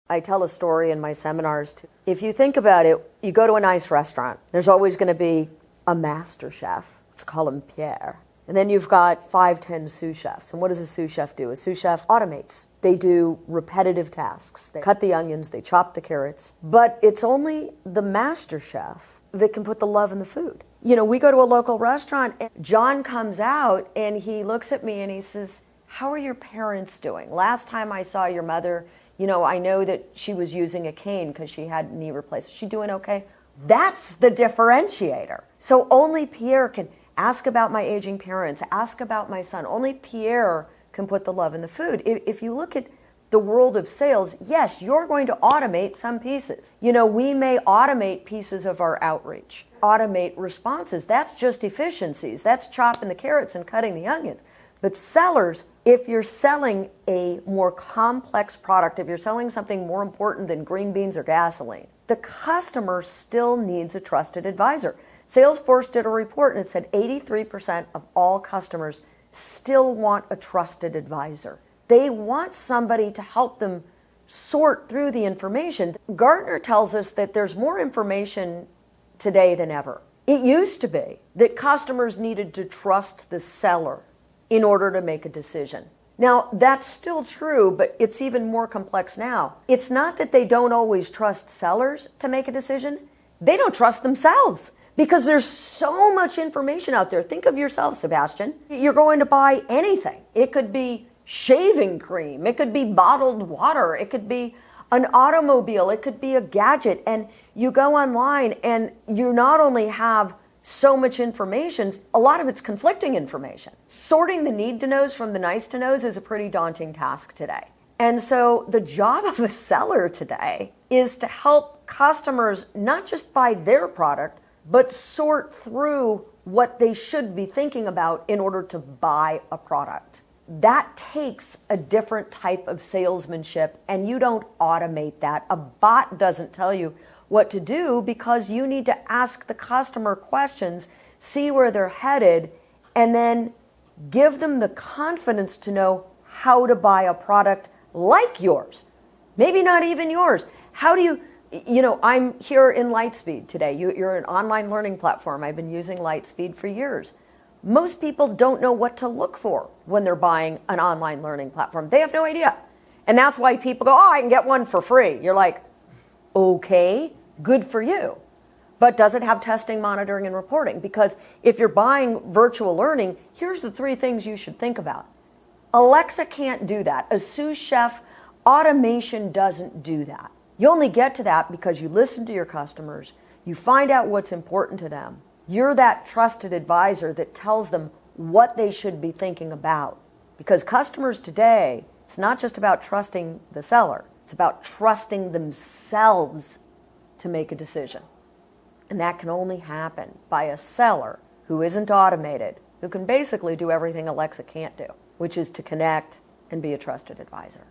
I tell a story in my seminars too. If you think about it, you go to a nice restaurant, there's always going to be a master chef. Let's call him Pierre. And then you've got 5, 10 sous chefs. And what does a sous chef do? A sous chef automates. They do repetitive tasks. They cut the onions, they chop the carrots. But it's only the master chef that can put the love in the food. You know, we go to a local restaurant and John comes out and he looks at me and he says, "How are your parents doing? Last time I saw your mother, you know, I know that she was using a cane because she had knee replaced. Is she doing okay?" That's the differentiator. So only Pierre can ask about my aging parents, ask about my son. Only Pierre can put the love in the food. If you look at the world of sales, yes, you're going to automate some pieces. You know, we may automate pieces of our outreach, automate responses. That's just efficiencies. That's chopping the carrots and cutting the onions. But sellers, if you're selling a more complex product, if you're selling something more important than green beans or gasoline, the customer still needs a trusted advisor. Salesforce did a report and it said 83% of all customers still want a trusted advisor. They want somebody to help them sort through the information. Gartner tells us that there's more information today than ever. It used to be that customers needed to trust the seller in order to make a decision. Now, that's still true, but it's even more complex now. It's not that they don't always trust sellers to make a decision. They don't trust themselves because there's so much information out there. Think of yourself, Sebastian. You're going to buy anything. It could be shaving cream. It could be bottled water. It could be an automobile. It could be a gadget. And you go online and you not only have so much information, a lot of it's conflicting information. Sorting the need to knows from the nice to knows is a pretty daunting task today. And so the job of a seller today is to help customers not just buy their product, but sort through what they should be thinking about in order to buy a product. That takes a different type of salesmanship, and you don't automate that. A bot doesn't tell you what to do because you need to ask the customer questions, see where they're headed, and then give them the confidence to know how to buy a product like yours. Maybe not even yours. How do you know, I'm here in LightSpeed today. You're an online learning platform. I've been using LightSpeed for years. Most people don't know what to look for when they're buying an online learning platform. They have no idea. And that's why people go, "Oh, I can get one for free." You're like, okay, good for you. But does it have testing, monitoring, and reporting? Because if you're buying virtual learning, here's the 3 things you should think about. Alexa can't do that. A sous chef automation doesn't do that. You only get to that because you listen to your customers, you find out what's important to them. You're that trusted advisor that tells them what they should be thinking about. Because customers today, it's not just about trusting the seller, it's about trusting themselves to make a decision. And that can only happen by a seller who isn't automated, who can basically do everything Alexa can't do, which is to connect and be a trusted advisor.